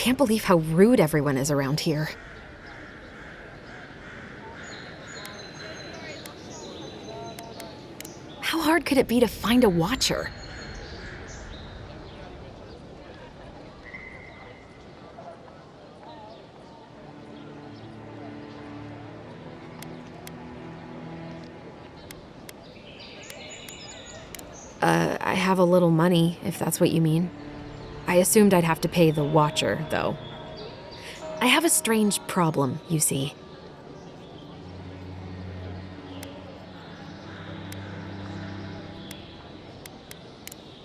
can't believe how rude everyone is around here. How hard could it be to find a watcher? I have a little money, if that's what you mean. I assumed I'd have to pay the watcher, though. I have a strange problem, you see.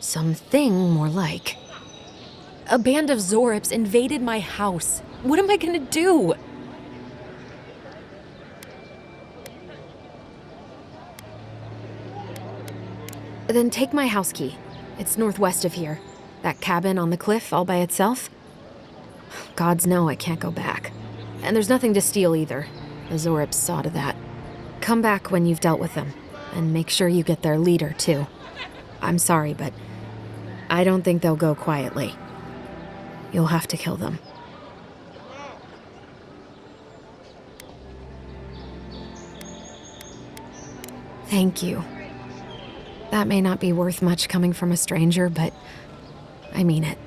Something more like. A band of Zorips invaded my house. What am I gonna do? Then take my house key. It's northwest of here. That cabin on the cliff all by itself. Gods know I can't go back. And there's nothing to steal either. The Zorips saw to that. Come back when you've dealt with them. And make sure you get their leader, too. I'm sorry, but I don't think they'll go quietly. You'll have to kill them. Thank you. That may not be worth much coming from a stranger, but I mean it.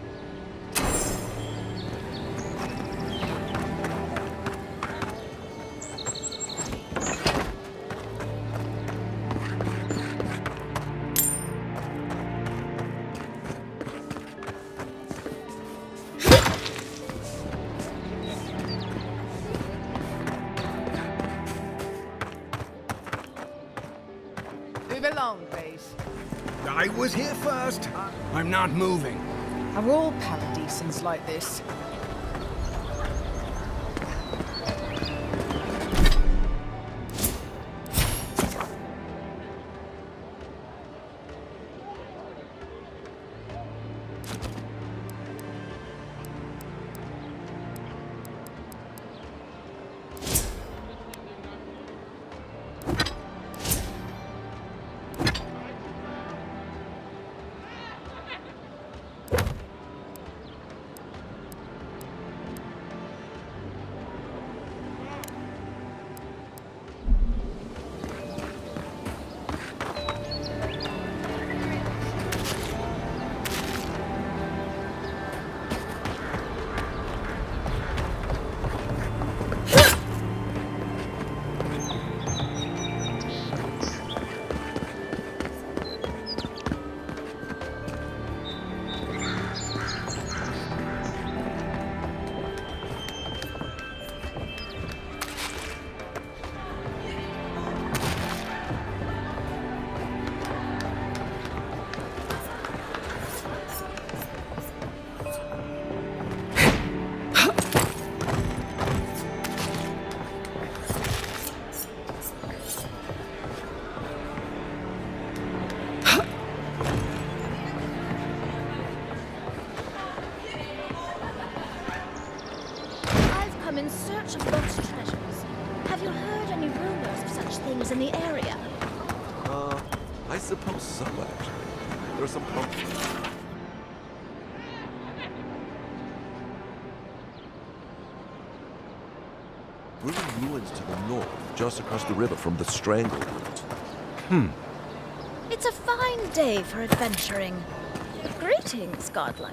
Move along, please. I was here first. I'm not moving. Are all paladecents like this? In search of lost treasures. Have you heard any rumors of such things in the area? I suppose so, actually. There's some pumpkins. We're in ruins to the north, just across the river from the Stranglehold. It's a fine day for adventuring. Greetings, godlike.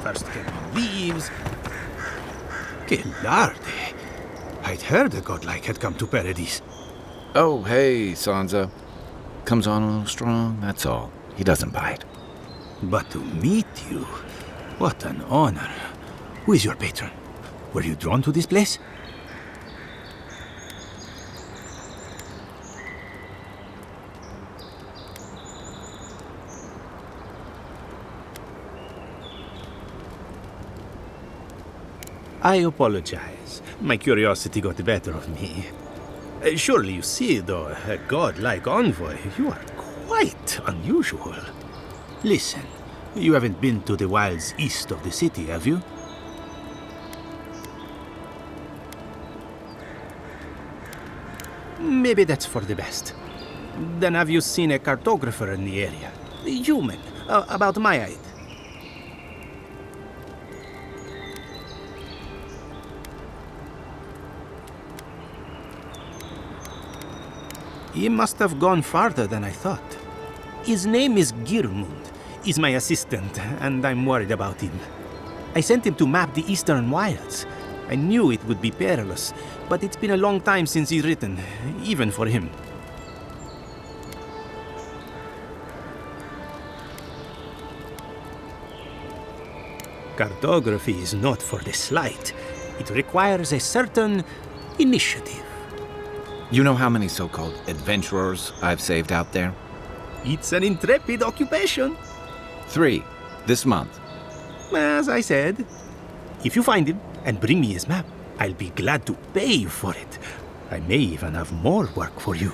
First getting leaves. Que larde. I'd heard the godlike had come to Paradise. Oh, hey, Sansa. Comes on a little strong, that's all. He doesn't bite. But to meet you, what an honor. Who is your patron? Were you drawn to this place? I apologize. My curiosity got the better of me. Surely you see, though, a godlike envoy, you are quite unusual. Listen, you haven't been to the wilds east of the city, have you? Maybe that's for the best. Then have you seen a cartographer in the area? Human, about my height. He must have gone farther than I thought. His name is Girmund. He's my assistant, and I'm worried about him. I sent him to map the eastern wilds. I knew it would be perilous, but it's been a long time since he's written, even for him. Cartography is not for the slight. It requires a certain initiative. You know how many so-called adventurers I've saved out there? It's an intrepid occupation. 3, this month. As I said, if you find him and bring me his map, I'll be glad to pay you for it. I may even have more work for you.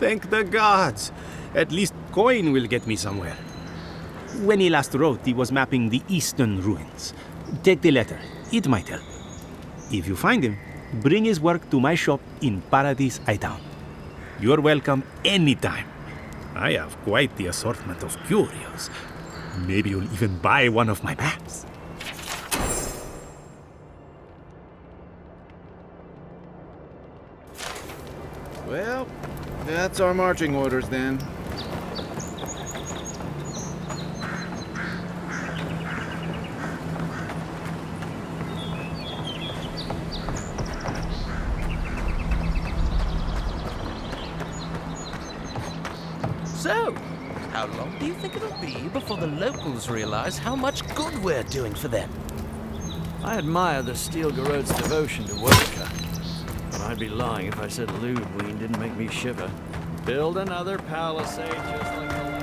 Thank the gods! At least coin will get me somewhere. When he last wrote, he was mapping the eastern ruins. Take the letter. It might help. If you find him, bring his work to my shop in Paradise Town. You're welcome anytime. I have quite the assortment of curios. Maybe you'll even buy one of my maps. Well, that's our marching orders then. So, how How long do you think it'll be before the locals realize how much good we're doing for them? I admire the Steel Garrote's devotion to Wodka, but I'd be lying if I said Ludwig didn't make me shiver. Build another palisade just like the last.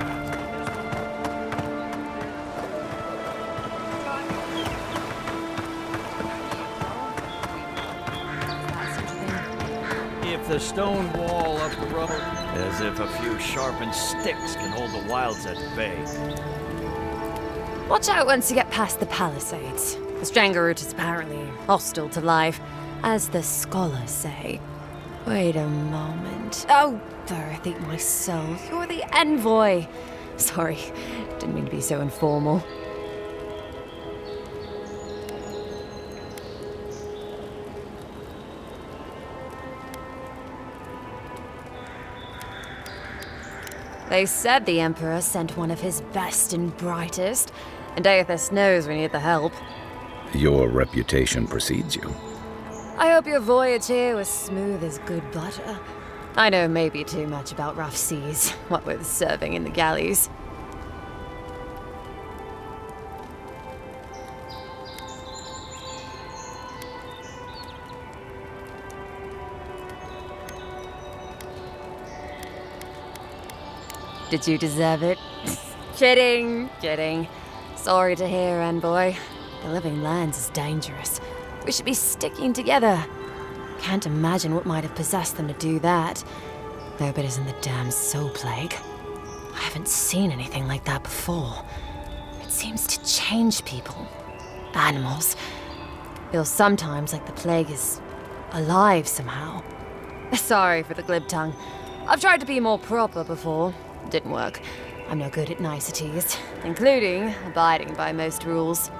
If the stone wall up the road, as if a few sharpened sticks can hold the wilds at bay. Watch out once you get past the palisades. The Strangerroot is apparently hostile to life, as the scholars say. Wait a moment. Oh, Birth, eat my soul. You're the envoy. Sorry, didn't mean to be so informal. They said the Emperor sent one of his best and brightest, and Aethys knows we need the help. Your reputation precedes you. I hope your voyage here was smooth as good butter. I know maybe too much about rough seas, what with serving in the galleys. Did you deserve it? Kidding, kidding. Sorry to hear, envoy. The living lands is dangerous. We should be sticking together. Can't imagine what might have possessed them to do that. Hope it isn't the damn soul plague. I haven't seen anything like that before. It seems to change people. Animals. Feels sometimes like the plague is alive somehow. Sorry for the glib tongue. I've tried to be more proper before. Didn't work. I'm no good at niceties, including abiding by most rules.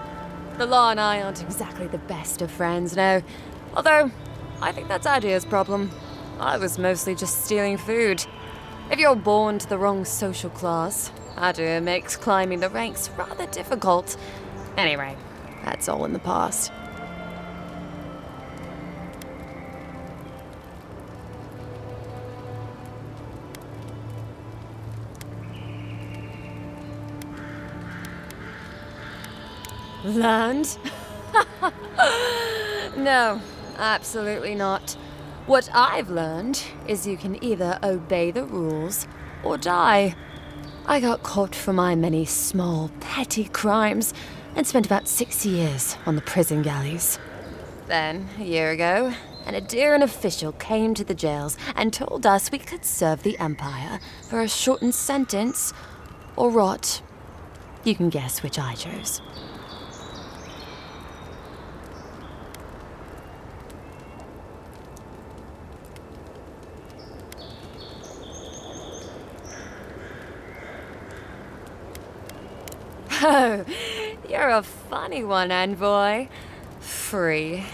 The law and I aren't exactly the best of friends, no. Although, I think that's Adia's problem. I was mostly just stealing food. If you're born to the wrong social class, Adia makes climbing the ranks rather difficult. Anyway, that's all in the past. Learned? No, absolutely not. What I've learned is you can either obey the rules or die. I got caught for my many small, petty crimes and spent about 6 years on the prison galleys. Then, a year ago, an Adiran official came to the jails and told us we could serve the Empire for a shortened sentence or rot. You can guess which I chose. Oh, you're a funny one, envoy. Free.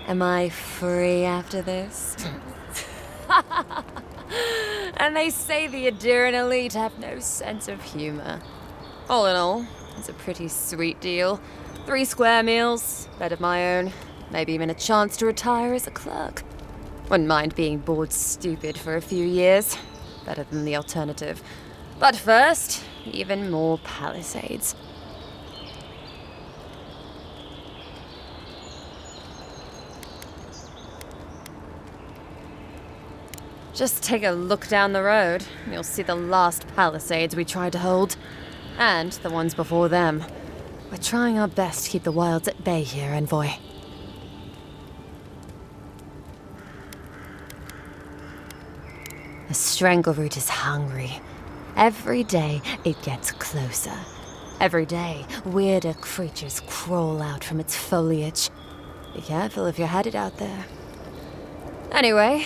Am I free after this? And they say the Adiran elite have no sense of humor. All in all, it's a pretty sweet deal. 3 square meals, bed of my own, maybe even a chance to retire as a clerk. Wouldn't mind being bored stupid for a few years. Better than the alternative. But first, even more palisades. Just take a look down the road, and you'll see the last palisades we tried to hold. And the ones before them. We're trying our best to keep the wilds at bay here, envoy. The Strangerroot is hungry. Every day, it gets closer. Every day, weirder creatures crawl out from its foliage. Be careful if you're headed out there. Anyway,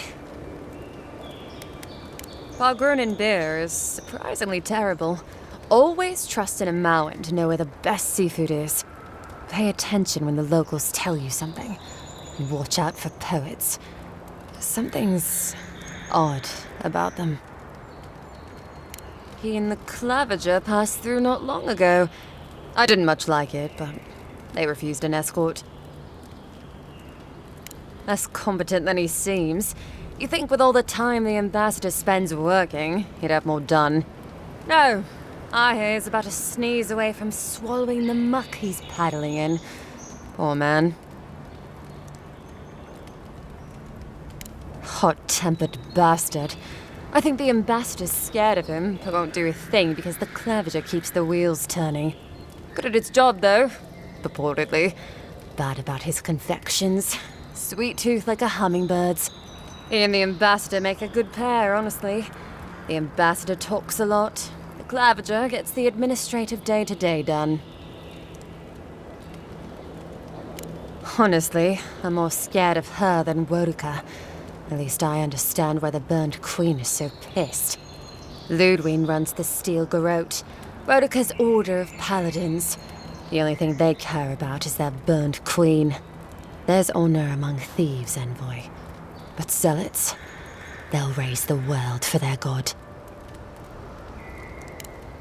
Fargrunin beer is surprisingly terrible. Always trust an Amauan to know where the best seafood is. Pay attention when the locals tell you something. And watch out for poets. Something's odd about them. He and the Clavager passed through not long ago. I didn't much like it, but they refused an escort. Less competent than he seems. You think with all the time the ambassador spends working, he'd have more done. No, I hear he's about to sneeze away from swallowing the muck he's paddling in. Poor man. Hot-tempered bastard. I think the ambassador's scared of him, but won't do a thing because the Claviger keeps the wheels turning. Good at its job, though. Purportedly. Bad about his confections. Sweet tooth like a hummingbird's. He and the ambassador make a good pair, honestly. The ambassador talks a lot. The Claviger gets the administrative day-to-day done. Honestly, I'm more scared of her than Wodka. At least I understand why the Burned Queen is so pissed. Ludwig runs the Steel Garrote, Wodka's order of paladins. The only thing they care about is their Burned Queen. There's honor among thieves, Envoy. But zealots, they'll raise the world for their god.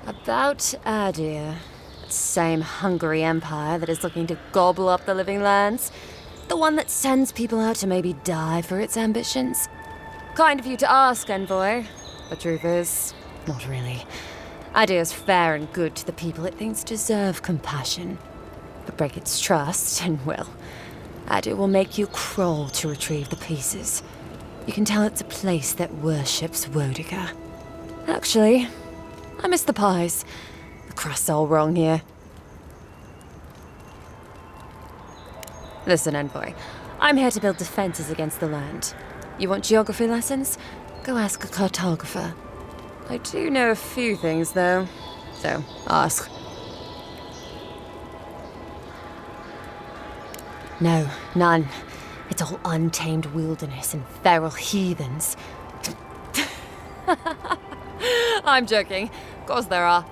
About Adir, that same hungry empire that is looking to gobble up the living lands. The one that sends people out to maybe die for its ambitions. Kind of you to ask, Envoy. The truth is, not really. Adir's fair and good to the people it thinks deserve compassion. But break its trust, and well, Adir will make you crawl to retrieve the pieces. You can tell it's a place that worships Wodka. Actually, I miss the pies. The crust's all wrong here. Listen, Envoy. I'm here to build defenses against the land. You want geography lessons? Go ask a cartographer. I do know a few things, though. So, ask. No, none. It's all untamed wilderness and feral heathens. I'm joking. Of course there are.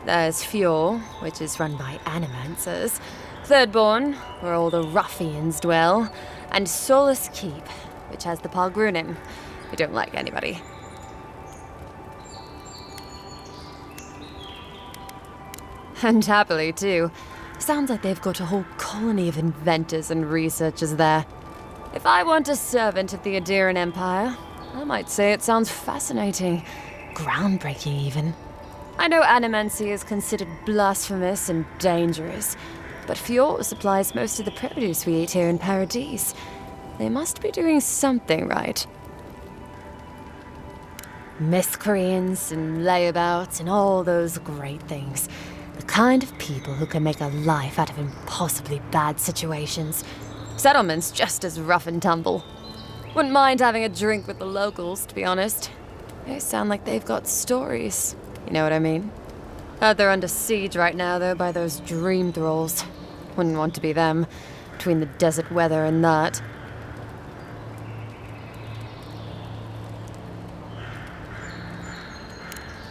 There's Fjord, which is run by animancers. Thirdborn, where all the ruffians dwell. And Solus Keep, which has the Pargrunin, who don't like anybody. And happily, too. Sounds like they've got a whole colony of inventors and researchers there. If I want a servant of the Adiran Empire, I might say it sounds fascinating. Groundbreaking, even. I know animancy is considered blasphemous and dangerous, but Fjord supplies most of the produce we eat here in Paradise. They must be doing something right. Miscreants and layabouts and all those great things. The kind of people who can make a life out of impossibly bad situations. Settlements just as rough and tumble. Wouldn't mind having a drink with the locals, to be honest. They sound like they've got stories. You know what I mean? Heard they're under siege right now, though, by those dream thralls. Wouldn't want to be them, between the desert weather and that.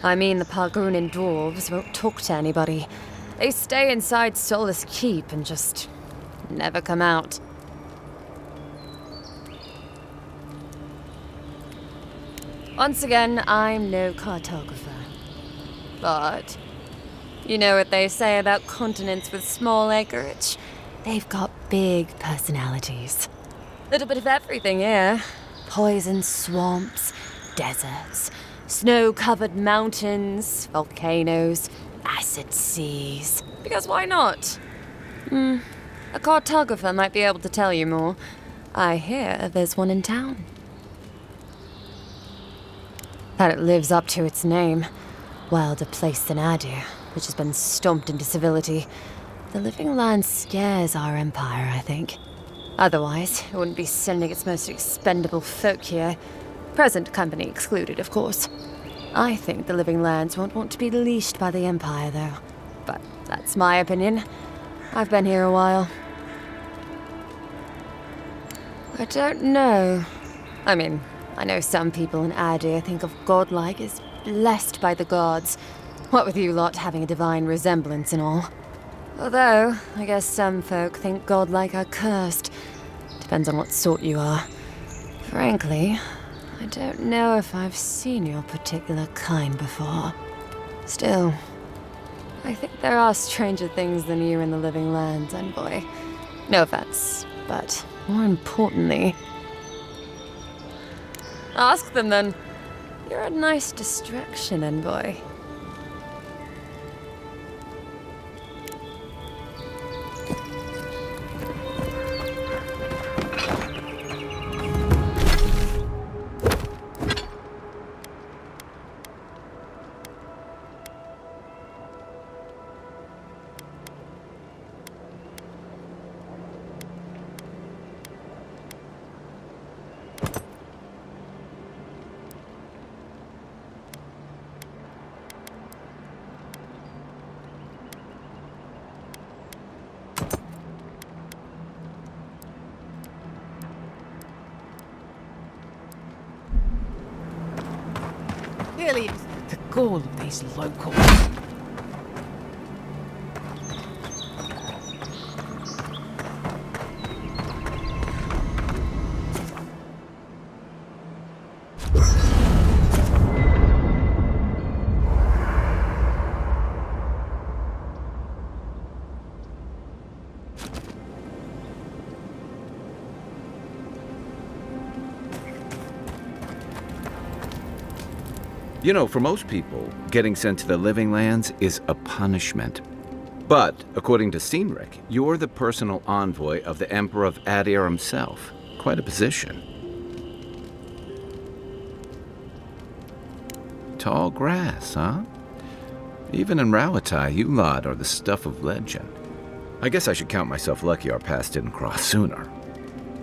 I mean, the Pargrunin dwarves won't talk to anybody. They stay inside Solus Keep and just never come out. Once again, I'm no cartographer. But you know what they say about continents with small acreage? They've got big personalities. Little bit of everything here. Poison swamps, deserts, snow-covered mountains, volcanoes, acid seas. Because why not? A cartographer might be able to tell you more. I hear there's one in town. That it lives up to its name. Wilder place than Adir, which has been stomped into civility. The living land scares our empire, I think. Otherwise, it wouldn't be sending its most expendable folk here. Present company excluded, of course. I think the living lands won't want to be leashed by the empire, though. But that's my opinion. I've been here a while. I don't know. I mean, I know some people in Adir think of godlike as blessed by the gods. What with you lot having a divine resemblance and all. Although, I guess some folk think godlike are cursed. Depends on what sort you are. Frankly, I don't know if I've seen your particular kind before. Still, I think there are stranger things than you in the living lands, Envoy. No offense, but more importantly... Ask them then. You're a nice distraction, Envoy. really is. The gall of these locals. You know, for most people, getting sent to the Living Lands is a punishment. But, according to Cynric, you're the personal envoy of the Emperor of Adir himself. Quite a position. Tall grass, huh? Even in Rawatai, you lot are the stuff of legend. I guess I should count myself lucky our paths didn't cross sooner.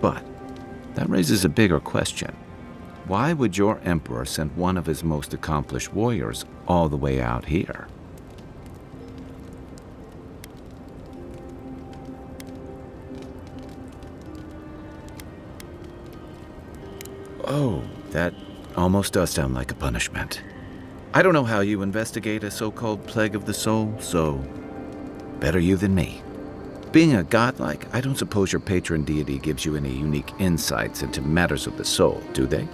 But that raises a bigger question. Why would your emperor send one of his most accomplished warriors all the way out here? Oh, that almost does sound like a punishment. I don't know how you investigate a so-called plague of the soul, so better you than me. Being a godlike, I don't suppose your patron deity gives you any unique insights into matters of the soul, do they?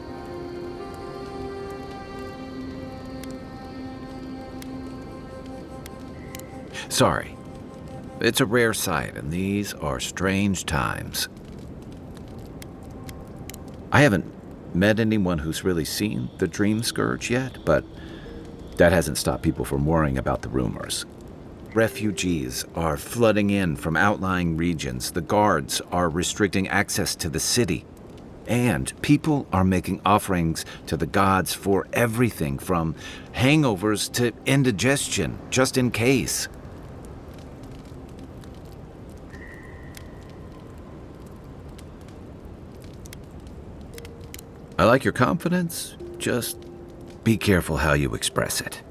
Sorry. It's a rare sight, and these are strange times. I haven't met anyone who's really seen the Dream Scourge yet, but that hasn't stopped people from worrying about the rumors. Refugees are flooding in from outlying regions. The guards are restricting access to the city. And people are making offerings to the gods for everything from hangovers to indigestion, just in case. I like your confidence, just be careful how you express it.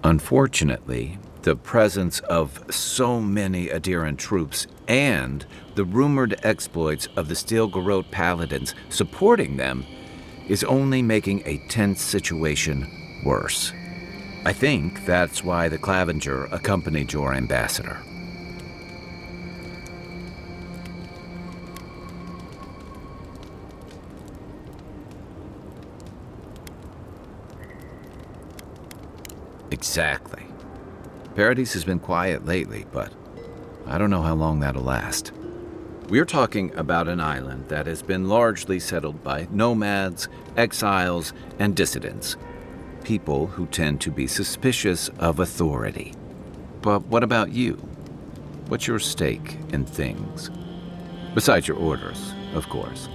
Unfortunately, the presence of so many Adiran troops and the rumored exploits of the Steel Garrote paladins supporting them is only making a tense situation worse. I think that's why the Clavenger accompanied your ambassador. Exactly. Paradise has been quiet lately, but I don't know how long that'll last. We're talking about an island that has been largely settled by nomads, exiles, and dissidents. People who tend to be suspicious of authority. But what about you? What's your stake in things? Besides your orders, of course.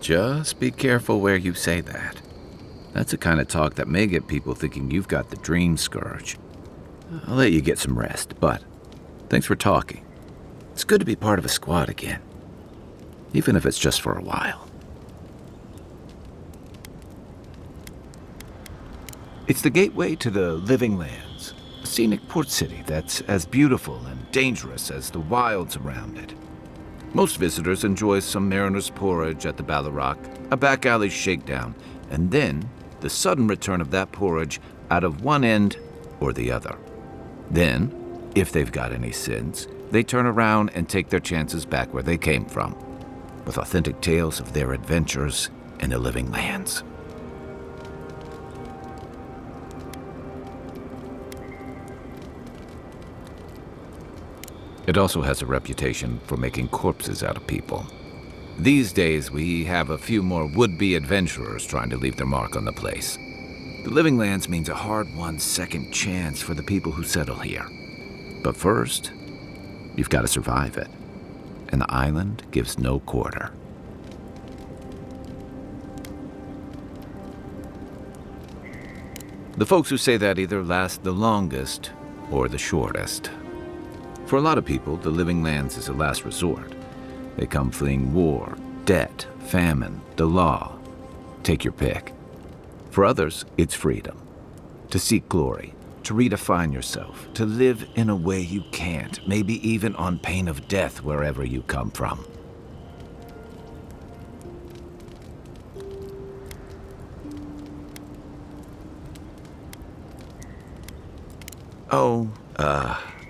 Just be careful where you say that. That's the kind of talk that may get people thinking you've got the Dream Scourge. I'll let you get some rest, but thanks for talking. It's good to be part of a squad again, even if it's just for a while. It's the gateway to the Living Lands, a scenic port city that's as beautiful and dangerous as the wilds around it. Most visitors enjoy some mariner's porridge at the Ballarrock, a back alley shakedown, and then the sudden return of that porridge out of one end or the other. Then, if they've got any sins, they turn around and take their chances back where they came from, with authentic tales of their adventures in the Living Lands. It also has a reputation for making corpses out of people. These days, we have a few more would-be adventurers trying to leave their mark on the place. The Living Lands means a hard-won second chance for the people who settle here. But first, you've got to survive it. And the island gives no quarter. The folks who say that either last the longest or the shortest. For a lot of people, the Living Lands is a last resort. They come fleeing war, debt, famine, the law. Take your pick. For others, it's freedom. To seek glory, to redefine yourself, to live in a way you can't, maybe even on pain of death wherever you come from. Oh,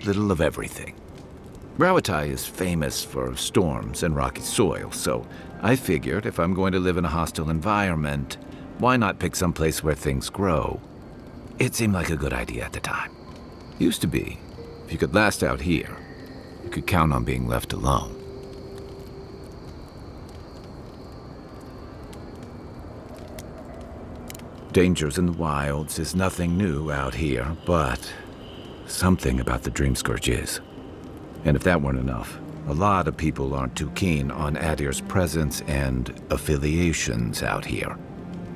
little of everything. Rawatai is famous for storms and rocky soil, so I figured if I'm going to live in a hostile environment, why not pick some place where things grow? It seemed like a good idea at the time. Used to be. If you could last out here, you could count on being left alone. Dangers in the wilds is nothing new out here, but something about the Dream Scourge is. And if that weren't enough, a lot of people aren't too keen on Adir's presence and affiliations out here.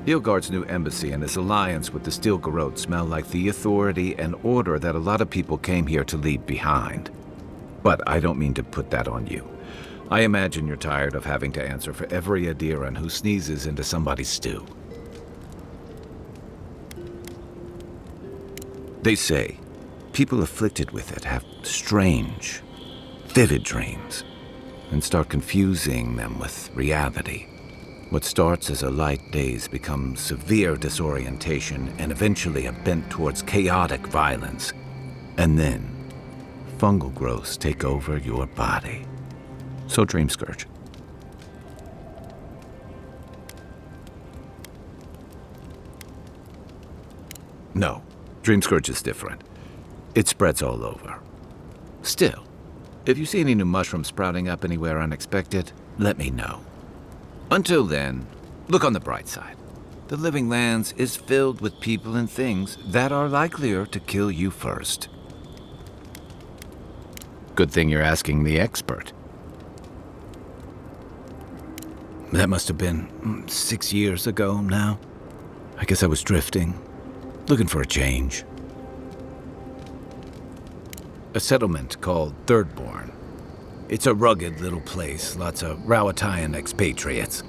Ilgard's new embassy and his alliance with the Steel Garrote smell like the authority and order that a lot of people came here to leave behind. But I don't mean to put that on you. I imagine you're tired of having to answer for every Adiran who sneezes into somebody's stew. They say people afflicted with it have strange, vivid dreams and start confusing them with reality. What starts as a light daze becomes severe disorientation and eventually a bent towards chaotic violence. And then, fungal growths take over your body. So Dream Scourge. No, Dream Scourge is different. It spreads all over. Still, if you see any new mushrooms sprouting up anywhere unexpected, let me know. Until then, look on the bright side. The Living Lands is filled with people and things that are likelier to kill you first. Good thing you're asking the expert. That must have been 6 years ago now. I guess I was drifting, looking for a change. A settlement called Thirdborn. It's a rugged little place, lots of Rawatayan expatriates.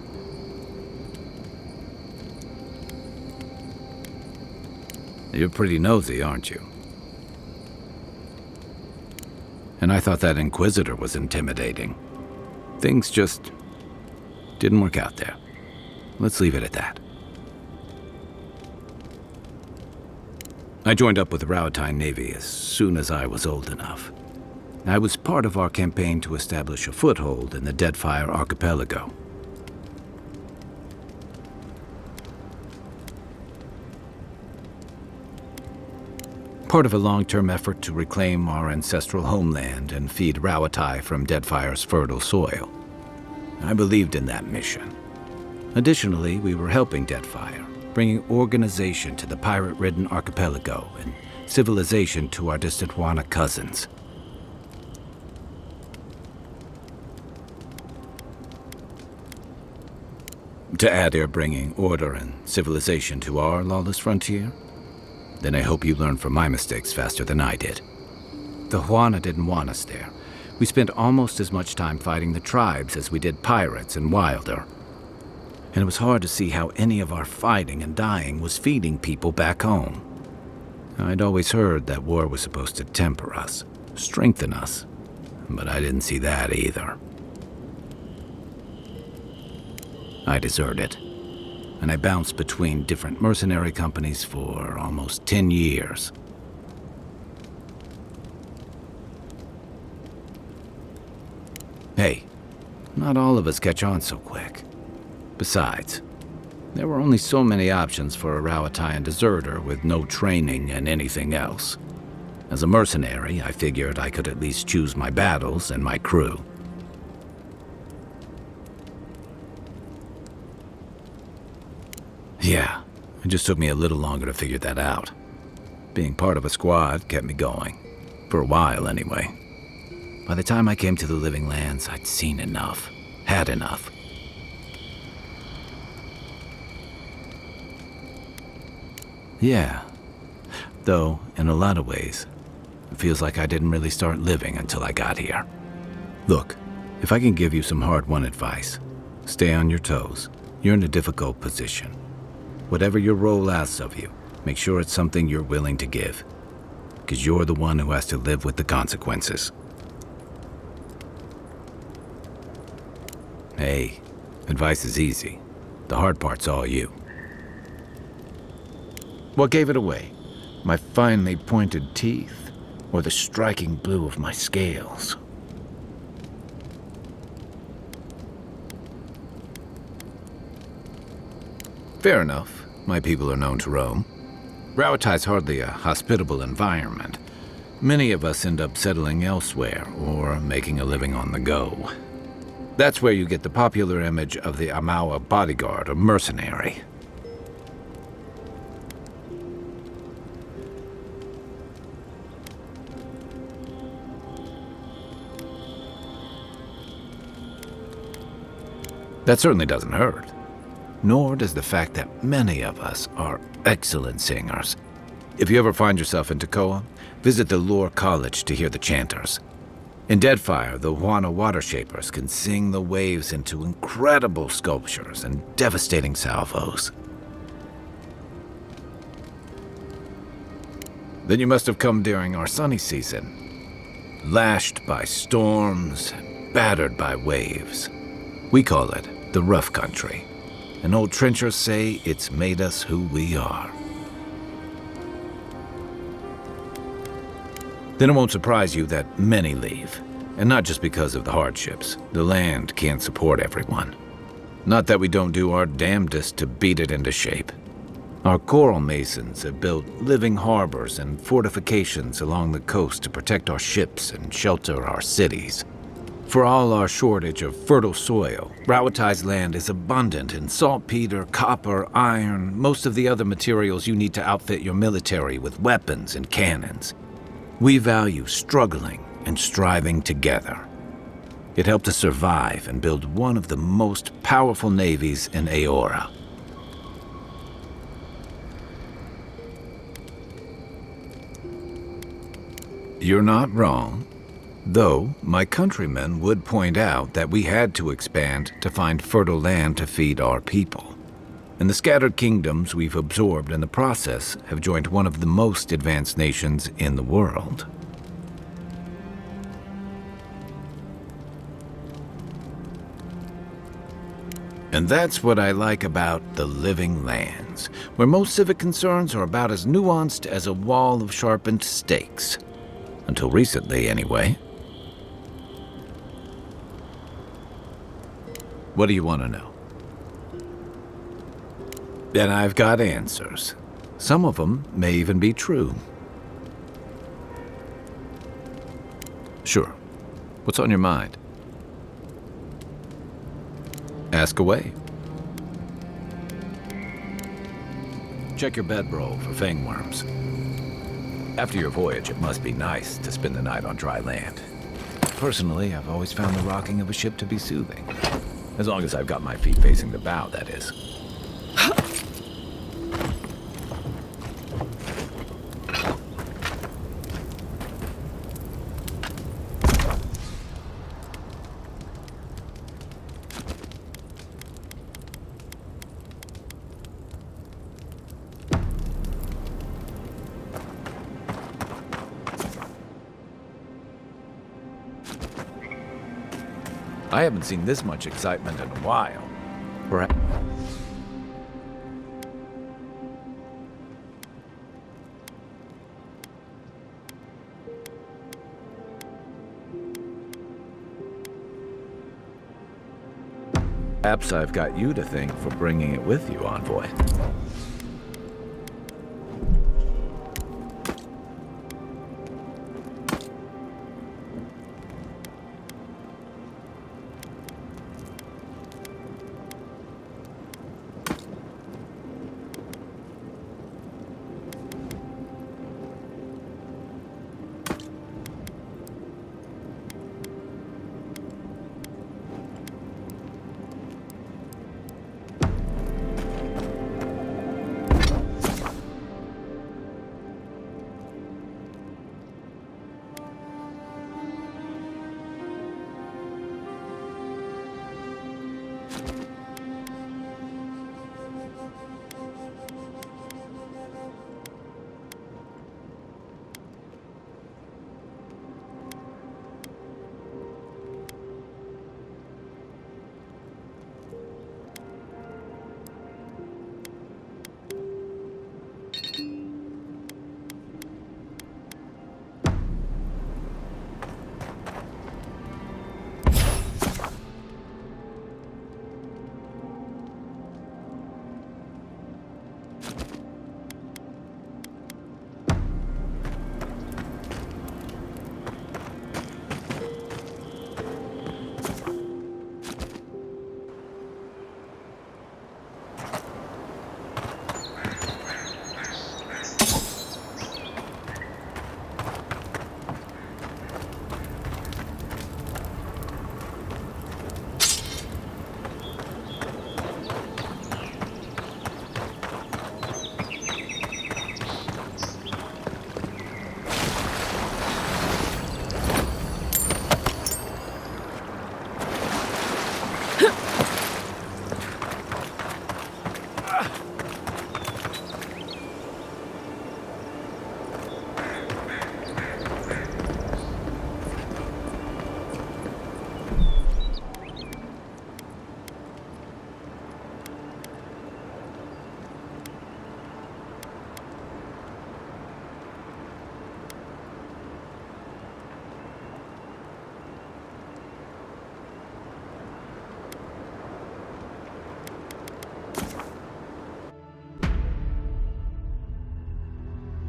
You're pretty nosy, aren't you? And I thought that Inquisitor was intimidating. Things just didn't work out there. Let's leave it at that. I joined up with the Rawatayan Navy as soon as I was old enough. I was part of our campaign to establish a foothold in the Deadfire Archipelago. Part of a long-term effort to reclaim our ancestral homeland and feed Rawatai from Deadfire's fertile soil. I believed in that mission. Additionally, we were helping Deadfire, bringing organization to the pirate-ridden archipelago and civilization to our distant Wana cousins. To Adir bringing order and civilization to our lawless frontier? Then I hope you learn from my mistakes faster than I did. The Huana didn't want us there. We spent almost as much time fighting the tribes as we did pirates and Wilder. And it was hard to see how any of our fighting and dying was feeding people back home. I'd always heard that war was supposed to temper us, strengthen us, but I didn't see that either. I deserted, and I bounced between different mercenary companies for almost 10 years. Hey, not all of us catch on so quick. Besides, there were only so many options for a Rawatayan deserter with no training and anything else. As a mercenary, I figured I could at least choose my battles and my crew. Yeah, it just took me a little longer to figure that out. Being part of a squad kept me going. For a while, anyway. By the time I came to the Living Lands, I'd seen enough. Had enough. Yeah. Though, in a lot of ways, it feels like I didn't really start living until I got here. Look, if I can give you some hard-won advice, stay on your toes. You're in a difficult position. Whatever your role asks of you, make sure it's something you're willing to give. because you're the one who has to live with the consequences. Hey, advice is easy. The hard part's all you. What gave it away? My finely pointed teeth, or the striking blue of my scales? Fair enough. My people are known to roam. Rauatai's hardly a hospitable environment. Many of us end up settling elsewhere, or making a living on the go. That's where you get the popular image of the Amawa bodyguard or mercenary. That certainly doesn't hurt. Nor does the fact that many of us are excellent singers. If you ever find yourself in Tekoa, visit the Lore College to hear the chanters. In Deadfire, the Huana water shapers can sing the waves into incredible sculptures and devastating salvos. Then you must have come during our sunny season. Lashed by storms, battered by waves. We call it the rough country. And old trenchers say it's made us who we are. Then it won't surprise you that many leave. And not just because of the hardships. The land can't support everyone. Not that we don't do our damnedest to beat it into shape. Our coral masons have built living harbors and fortifications along the coast to protect our ships and shelter our cities. For all our shortage of fertile soil, Rauatai's land is abundant in saltpeter, copper, iron, most of the other materials you need to outfit your military with weapons and cannons. We value struggling and striving together. It helped us survive and build one of the most powerful navies in Aora. You're not wrong. Though, my countrymen would point out that we had to expand to find fertile land to feed our people. And the scattered kingdoms we've absorbed in the process have joined one of the most advanced nations in the world. And that's what I like about the Living Lands, where most civic concerns are about as nuanced as a wall of sharpened stakes. Until recently, anyway. What do you want to know? And I've got answers. Some of them may even be true. Sure. What's on your mind? Ask away. Check your bedroll for fangworms. After your voyage, it must be nice to spend the night on dry land. Personally, I've always found the rocking of a ship to be soothing. As long as I've got my feet facing the bow, that is. I haven't seen this much excitement in a while. Perhaps. Perhaps I've got you to thank for bringing it with you, Envoy.